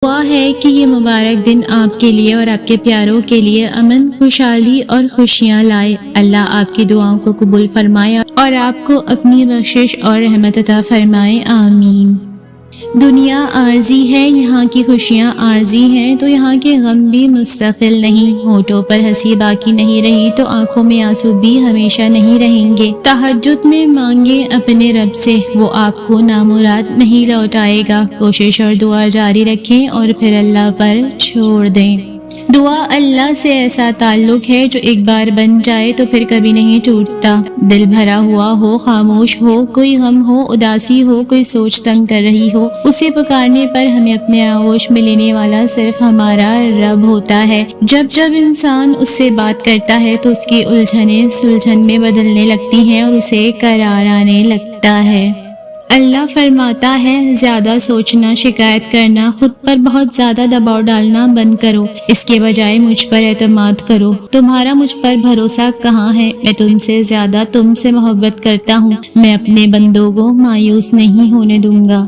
دعا ہے کہ یہ مبارک دن آپ کے لیے اور آپ کے پیاروں کے لیے امن، خوشحالی اور خوشیاں لائے۔ اللہ آپ کی دعاؤں کو قبول فرمائے اور آپ کو اپنی بخشش اور رحمت عطا فرمائے، آمین۔ دنیا عارضی ہے، یہاں کی خوشیاں عارضی ہیں تو یہاں کے غم بھی مستقل نہیں۔ ہونٹوں پر ہنسی باقی نہیں رہی تو آنکھوں میں آنسو بھی ہمیشہ نہیں رہیں گے۔ تہجد میں مانگیں اپنے رب سے، وہ آپ کو نامراد نہیں لوٹائے گا۔ کوشش اور دعا جاری رکھیں اور پھر اللہ پر چھوڑ دیں۔ دعا اللہ سے ایسا تعلق ہے جو ایک بار بن جائے تو پھر کبھی نہیں ٹوٹتا۔ دل بھرا ہوا ہو، خاموش ہو، کوئی غم ہو، اداسی ہو، کوئی سوچ تنگ کر رہی ہو، اسے پکارنے پر ہمیں اپنے آغوش میں لینے والا صرف ہمارا رب ہوتا ہے۔ جب انسان اس سے بات کرتا ہے تو اس کی الجھنیں سلجھن میں بدلنے لگتی ہیں اور اسے قرار آنے لگتا ہے۔ اللہ فرماتا ہے، زیادہ سوچنا، شکایت کرنا، خود پر بہت زیادہ دباؤ ڈالنا بند کرو، اس کے بجائے مجھ پر اعتماد کرو۔ تمہارا مجھ پر بھروسہ کہاں ہے؟ میں تم سے زیادہ تم سے محبت کرتا ہوں، میں اپنے بندوں کو مایوس نہیں ہونے دوں گا۔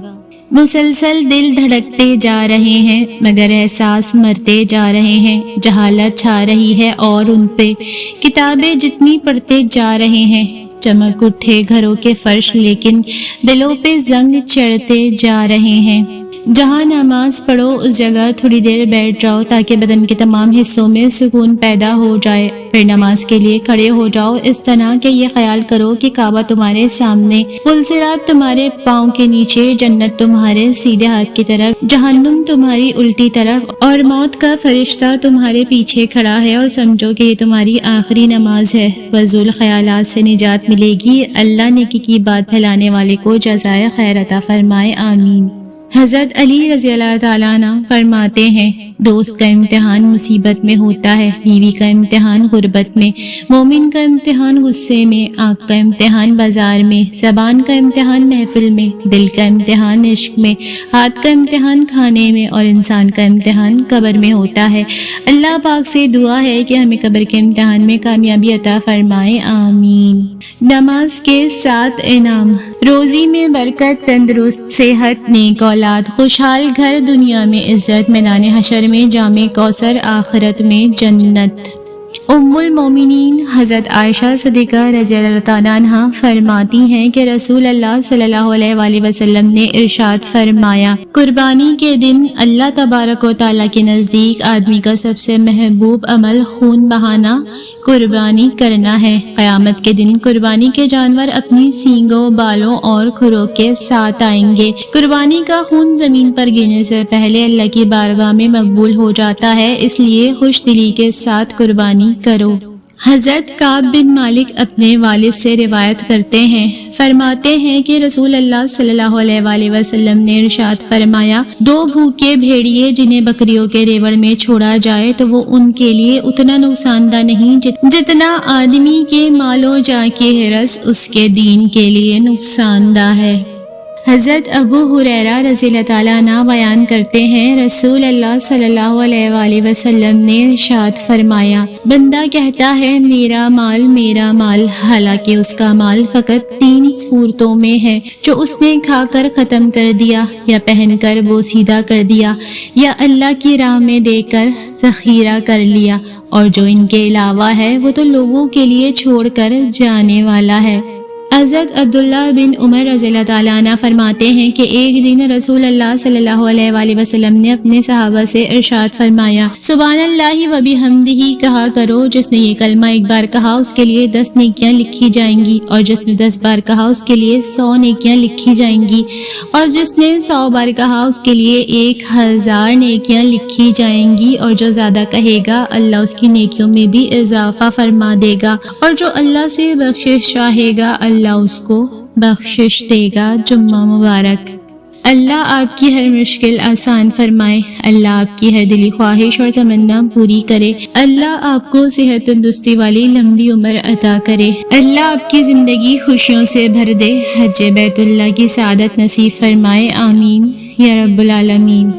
مسلسل دل دھڑکتے جا رہے ہیں مگر احساس مرتے جا رہے ہیں۔ جہالت چھا رہی ہے اور ان پہ کتابیں جتنی پڑھتے جا رہے ہیں۔ چمک اٹھے گھروں کے فرش لیکن دلوں پہ زنگ چڑھتے جا رہے ہیں۔ جہاں نماز پڑھو اس جگہ تھوڑی دیر بیٹھ جاؤ تاکہ بدن کے تمام حصوں میں سکون پیدا ہو جائے، پھر نماز کے لیے کھڑے ہو جاؤ اس طرح کہ یہ خیال کرو کہ کعبہ تمہارے سامنے، پلصراط تمہارے پاؤں کے نیچے، جنت تمہارے سیدھے ہاتھ کی طرف، جہنم تمہاری الٹی طرف اور موت کا فرشتہ تمہارے پیچھے کھڑا ہے، اور سمجھو کہ یہ تمہاری آخری نماز ہے۔ فضول خیالات سے نجات ملے گی۔ اللہ نیکی کی بات پھیلانے والے کو جزائے خیر عطا فرمائے، آمین۔ حضرت علی رضی اللہ تعالیٰ عنہ فرماتے ہیں، دوست کا امتحان مصیبت میں ہوتا ہے، بیوی کا امتحان غربت میں، مومن کا امتحان غصے میں، آنکھ کا امتحان بازار میں، زبان کا امتحان محفل میں، دل کا امتحان عشق میں، ہاتھ کا امتحان کھانے میں، اور انسان کا امتحان قبر میں ہوتا ہے۔ اللہ پاک سے دعا ہے کہ ہمیں قبر کے امتحان میں کامیابی عطا فرمائے، آمین۔ نماز کے 7 انعام: روزی میں برکت، تندرست صحت، نیک اولاد، خوشحال گھر، دنیا میں عزت، میدان حشر میں جام کوثر، آخرت میں جنت۔ ام المومنین حضرت عائشہ صدیقہ رضی اللہ تعالیٰ عنہ فرماتی ہیں کہ رسول اللہ صلی اللہ علیہ وآلہ وسلم نے ارشاد فرمایا، قربانی کے دن اللہ تبارک و تعالیٰ کے نزدیک آدمی کا سب سے محبوب عمل خون بہانا، قربانی کرنا ہے۔ قیامت کے دن قربانی کے جانور اپنی سینگوں، بالوں اور کھروں کے ساتھ آئیں گے۔ قربانی کا خون زمین پر گرنے سے پہلے اللہ کی بارگاہ میں مقبول ہو جاتا ہے، اس لیے خوش دلی کے ساتھ قربانی کرو۔ حضرت کعب بن مالک اپنے والد سے روایت کرتے ہیں، فرماتے ہیں کہ رسول اللہ صلی اللہ علیہ وآلہ وسلم نے ارشاد فرمایا، 2 بھوکے بھیڑیے جنہیں بکریوں کے ریوڑ میں چھوڑا جائے تو وہ ان کے لیے اتنا نقصان دہ نہیں جتنا آدمی کے مال و جاہ کی حرص اس کے دین کے لیے نقصان دہ ہے۔ حضرت ابو ہریرہ رضی اللہ تعالیٰ عنہ بیان کرتے ہیں، رسول اللہ صلی اللہ علیہ وآلہ وسلم نے ارشاد فرمایا، بندہ کہتا ہے میرا مال، حالانکہ اس کا مال فقط 3 صورتوں میں ہے، جو اس نے کھا کر ختم کر دیا، یا پہن کر بوسیدہ کر دیا، یا اللہ کی راہ میں دے کر ذخیرہ کر لیا، اور جو ان کے علاوہ ہے وہ تو لوگوں کے لیے چھوڑ کر جانے والا ہے۔ حضرت عبداللہ بن عمر رضی اللہ تعالیٰ عنہ فرماتے ہیں کہ ایک دن رسول اللہ صلی اللہ علیہ وآلہ وسلم نے اپنے صحابہ سے ارشاد فرمایا، سبحان اللہ و بحمدہ کہا کرو، جس نے یہ کلمہ ایک بار کہا اس کے لیے 10 نیکیاں لکھی جائیں گی، اور جس نے 10 بار کہا اس کے لیے 100 نیکیاں لکھی جائیں گی، اور جس نے 100 بار کہا اس کے لیے 1000 نیکیاں لکھی جائیں گی، اور جو زیادہ کہے گا اللہ اس کی نیکیوں میں بھی اضافہ فرما دے گا، اور جو اللہ سے بخشش چاہے گا اللہ اس کو بخشش دے گا۔ جمعہ مبارک۔ اللہ آپ کی ہر مشکل آسان فرمائے، اللہ آپ کی ہر دلی خواہش اور تمنا پوری کرے، اللہ آپ کو صحت تندرستی والی لمبی عمر عطا کرے، اللہ آپ کی زندگی خوشیوں سے بھر دے، حج بیت اللہ کی سعادت نصیب فرمائے، آمین یا رب العالمین۔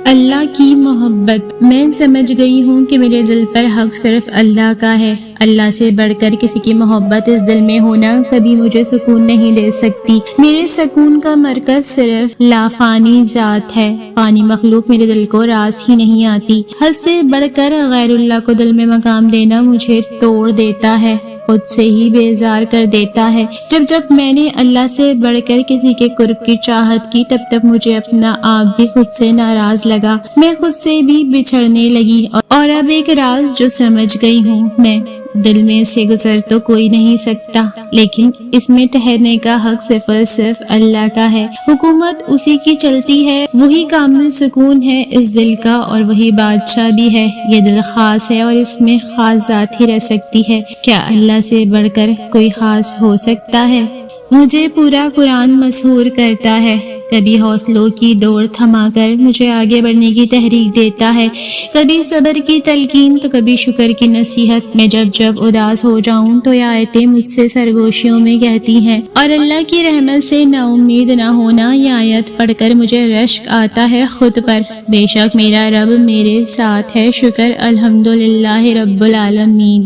اللہ کی محبت۔ میں سمجھ گئی ہوں کہ میرے دل پر حق صرف اللہ کا ہے۔ اللہ سے بڑھ کر کسی کی محبت اس دل میں ہونا کبھی مجھے سکون نہیں دے سکتی۔ میرے سکون کا مرکز صرف لافانی ذات ہے۔ فانی مخلوق میرے دل کو راس ہی نہیں آتی۔ حد سے بڑھ کر غیر اللہ کو دل میں مقام دینا مجھے توڑ دیتا ہے، خود سے ہی بیزار کر دیتا ہے۔ جب میں نے اللہ سے بڑھ کر کسی کے قرب کی چاہت کی، تب مجھے اپنا آپ بھی خود سے ناراض لگا۔ میں خود سے بھی بچھڑنے لگی، اور اب ایک راز جو سمجھ گئی ہوں میں، دل میں سے گزر تو کوئی نہیں سکتا، لیکن اس میں ٹھہرنے کا حق صرف اور صرف اللہ کا ہے۔ حکومت اسی کی چلتی ہے، وہی کامل سکون ہے اس دل کا، اور وہی بادشاہ بھی ہے۔ یہ دل خاص ہے اور اس میں خاص ذات ہی رہ سکتی ہے۔ کیا اللہ سے بڑھ کر کوئی خاص ہو سکتا ہے؟ مجھے پورا قرآن مسحور کرتا ہے، کبھی حوصلوں کی دوڑ تھما کر مجھے آگے بڑھنے کی تحریک دیتا ہے، کبھی صبر کی تلقین تو کبھی شکر کی نصیحت۔ میں جب اداس ہو جاؤں تو یہ آیتیں مجھ سے سرگوشیوں میں کہتی ہیں، اور اللہ کی رحمت سے نا امید نہ ہونا، یہ آیت پڑھ کر مجھے رشک آتا ہے خود پر۔ بے شک میرا رب میرے ساتھ ہے، شکر الحمدللہ رب العالمین۔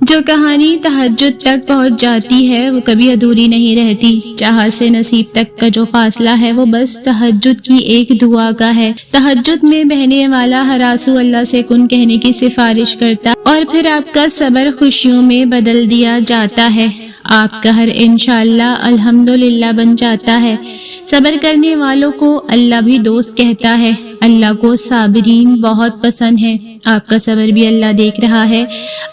جو کہانی تہجد تک پہنچ جاتی ہے وہ کبھی ادھوری نہیں رہتی۔ چاہت سے نصیب تک کا جو فاصلہ ہے وہ بس تہجد کی ایک دعا کا ہے۔ تہجد میں بہنے والا ہر آنسو اللہ سے کن کہنے کی سفارش کرتا، اور پھر آپ کا صبر خوشیوں میں بدل دیا جاتا ہے، آپ کا ہر انشاءاللہ الحمدللہ بن جاتا ہے۔ صبر کرنے والوں کو اللہ بھی دوست کہتا ہے۔ اللہ کو صابرین بہت پسند ہے۔ آپ کا صبر بھی اللہ دیکھ رہا ہے،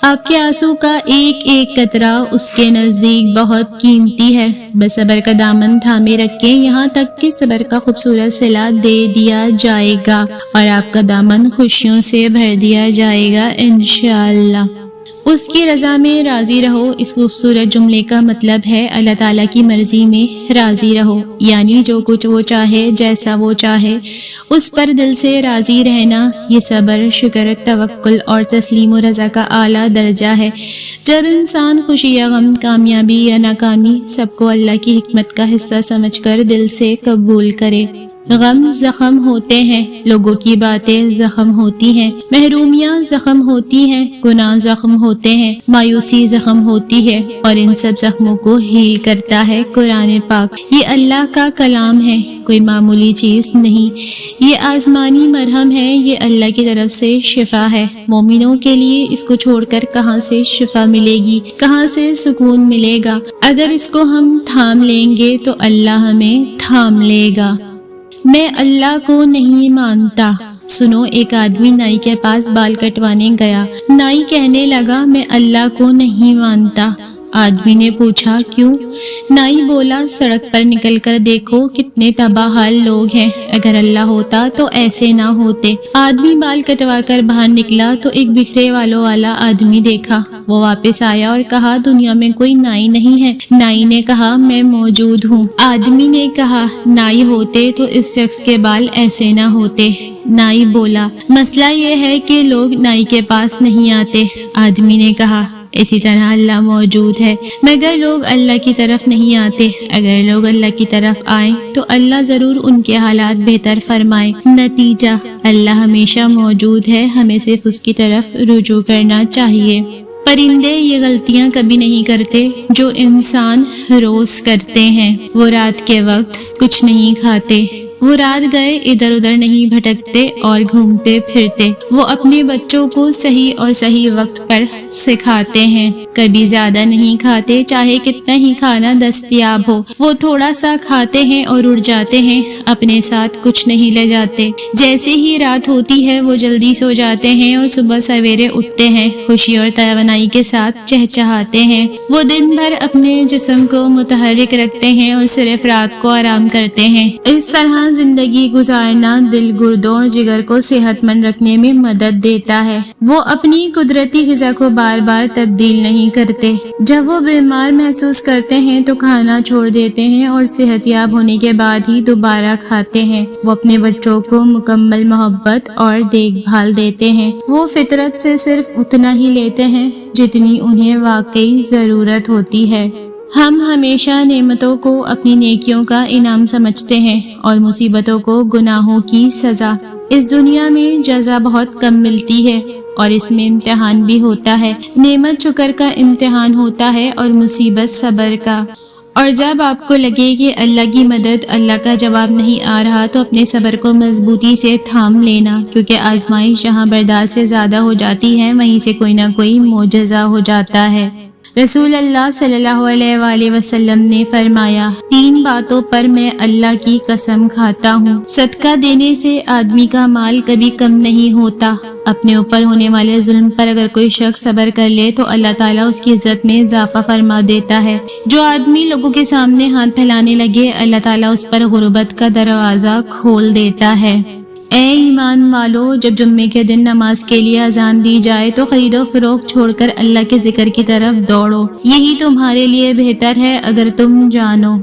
آپ کے آنسو کا ایک ایک قطرہ اس کے نزدیک بہت قیمتی ہے۔ بس صبر کا دامن تھامے رکھیں، یہاں تک کہ صبر کا خوبصورت صلہ دے دیا جائے گا، اور آپ کا دامن خوشیوں سے بھر دیا جائے گا انشاءاللہ۔ اس کی رضا میں راضی رہو، اس خوبصورت جملے کا مطلب ہے اللہ تعالیٰ کی مرضی میں راضی رہو، یعنی جو کچھ وہ چاہے، جیسا وہ چاہے، اس پر دل سے راضی رہنا۔ یہ صبر، شکر، توکل اور تسلیم و رضا کا اعلیٰ درجہ ہے۔ جب انسان خوشی یا غم، کامیابی یا ناکامی، سب کو اللہ کی حکمت کا حصہ سمجھ کر دل سے قبول کرے۔ غم زخم ہوتے ہیں، لوگوں کی باتیں زخم ہوتی ہیں، محرومیاں زخم ہوتی ہیں، گناہ زخم ہوتے ہیں، مایوسی زخم ہوتی ہے، اور ان سب زخموں کو ہیل کرتا ہے قرآن پاک۔ یہ اللہ کا کلام ہے، کوئی معمولی چیز نہیں، یہ آسمانی مرہم ہے، یہ اللہ کی طرف سے شفا ہے۔ مومنوں کے لیے اس کو چھوڑ کر کہاں سے شفا ملے گی، کہاں سے سکون ملے گا؟ اگر اس کو ہم تھام لیں گے تو اللہ ہمیں تھام لے گا۔ میں اللہ کو نہیں مانتا۔ سنو، ایک آدمی نائی کے پاس بال کٹوانے گیا۔ نائی کہنے لگا، میں اللہ کو نہیں مانتا۔ آدمی نے پوچھا، کیوں؟ نائی بولا، سڑک پر نکل کر دیکھو کتنے تباہ حال لوگ ہیں، اگر اللہ ہوتا تو ایسے نہ ہوتے۔ آدمی بال کٹوا کر باہر نکلا تو ایک بکھرے والوں والا آدمی دیکھا۔ وہ واپس آیا اور کہا، دنیا میں کوئی نائی نہیں ہے؟ نائی نے کہا، میں موجود ہوں۔ آدمی نے کہا، نائی ہوتے تو اس شخص کے بال ایسے نہ ہوتے۔ نائی بولا، مسئلہ یہ ہے کہ لوگ نائی کے پاس نہیں آتے۔ آدمی نے کہا، اسی طرح اللہ موجود ہے مگر لوگ اللہ کی طرف نہیں آتے۔ اگر لوگ اللہ کی طرف آئیں تو اللہ ضرور ان کے حالات بہتر فرمائے۔ نتیجہ، اللہ ہمیشہ موجود ہے، ہمیں صرف اس کی طرف رجوع کرنا چاہیے۔ پرندے یہ غلطیاں کبھی نہیں کرتے جو انسان روز کرتے ہیں۔ وہ رات کے وقت کچھ نہیں کھاتے، وہ رات گئے ادھر ادھر نہیں بھٹکتے اور گھومتے پھرتے۔ وہ اپنے بچوں کو صحیح اور صحیح وقت پر سکھاتے ہیں، کبھی زیادہ نہیں کھاتے چاہے کتنا ہی کھانا دستیاب ہو۔ وہ تھوڑا سا کھاتے ہیں اور اڑ جاتے ہیں، اپنے ساتھ کچھ نہیں لے جاتے۔ جیسے ہی رات ہوتی ہے وہ جلدی سو جاتے ہیں اور صبح سویرے اٹھتے ہیں، خوشی اور توانائی کے ساتھ چہچہاتے ہیں۔ وہ دن بھر اپنے جسم کو متحرک رکھتے ہیں اور صرف رات کو آرام کرتے ہیں۔ اس طرح زندگی گزارنا دل، گردوں اور جگر کو صحت مند رکھنے میں مدد دیتا ہے۔ وہ اپنی قدرتی غذا کو بار بار تبدیل نہیں کرتے۔ جب وہ بیمار محسوس کرتے ہیں تو کھانا چھوڑ دیتے ہیں اور صحت یاب ہونے کے بعد ہی دوبارہ کھاتے ہیں۔ وہ اپنے بچوں کو مکمل محبت اور دیکھ بھال دیتے ہیں۔ وہ فطرت سے صرف اتنا ہی لیتے ہیں جتنی انہیں واقعی ضرورت ہوتی ہے۔ ہم ہمیشہ نعمتوں کو اپنی نیکیوں کا انعام سمجھتے ہیں اور مصیبتوں کو گناہوں کی سزا۔ اس دنیا میں جزا بہت کم ملتی ہے اور اس میں امتحان بھی ہوتا ہے۔ نعمت شکر کا امتحان ہوتا ہے اور مصیبت صبر کا۔ اور جب آپ کو لگے کہ اللہ کی مدد، اللہ کا جواب نہیں آ رہا، تو اپنے صبر کو مضبوطی سے تھام لینا، کیونکہ آزمائش جہاں برداشت سے زیادہ ہو جاتی ہے وہیں سے کوئی نہ کوئی معجزہ ہو جاتا ہے۔ رسول اللہ صلی اللہ علیہ وآلہ وسلم نے فرمایا، 3 باتوں پر میں اللہ کی قسم کھاتا ہوں، صدقہ دینے سے آدمی کا مال کبھی کم نہیں ہوتا۔ اپنے اوپر ہونے والے ظلم پر اگر کوئی شخص صبر کر لے تو اللہ تعالیٰ اس کی عزت میں اضافہ فرما دیتا ہے۔ جو آدمی لوگوں کے سامنے ہاتھ پھیلانے لگے، اللہ تعالیٰ اس پر غربت کا دروازہ کھول دیتا ہے۔ اے ایمان والو، جب جمعے کے دن نماز کے لیے اذان دی جائے تو خرید و فروخت چھوڑ کر اللہ کے ذکر کی طرف دوڑو، یہی تمہارے لیے بہتر ہے اگر تم جانو۔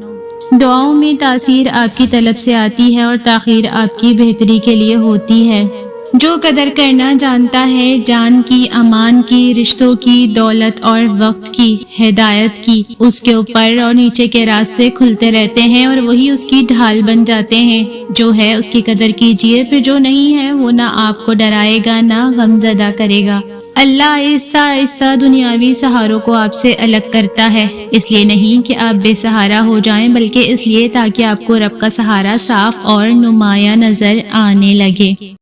دعاؤں میں تاثیر آپ کی طلب سے آتی ہے اور تاخیر آپ کی بہتری کے لیے ہوتی ہے۔ جو قدر کرنا جانتا ہے، جان کی، امان کی، رشتوں کی، دولت اور وقت کی، ہدایت کی، اس کے اوپر اور نیچے کے راستے کھلتے رہتے ہیں اور وہی اس کی ڈھال بن جاتے ہیں۔ جو ہے اس کی قدر کیجیے، پھر جو نہیں ہے وہ نہ آپ کو ڈرائے گا نہ غم زدہ کرے گا۔ اللہ آہستہ آہستہ دنیاوی سہاروں کو آپ سے الگ کرتا ہے، اس لیے نہیں کہ آپ بے سہارا ہو جائیں، بلکہ اس لیے تاکہ آپ کو رب کا سہارا صاف اور نمایاں نظر آنے لگے۔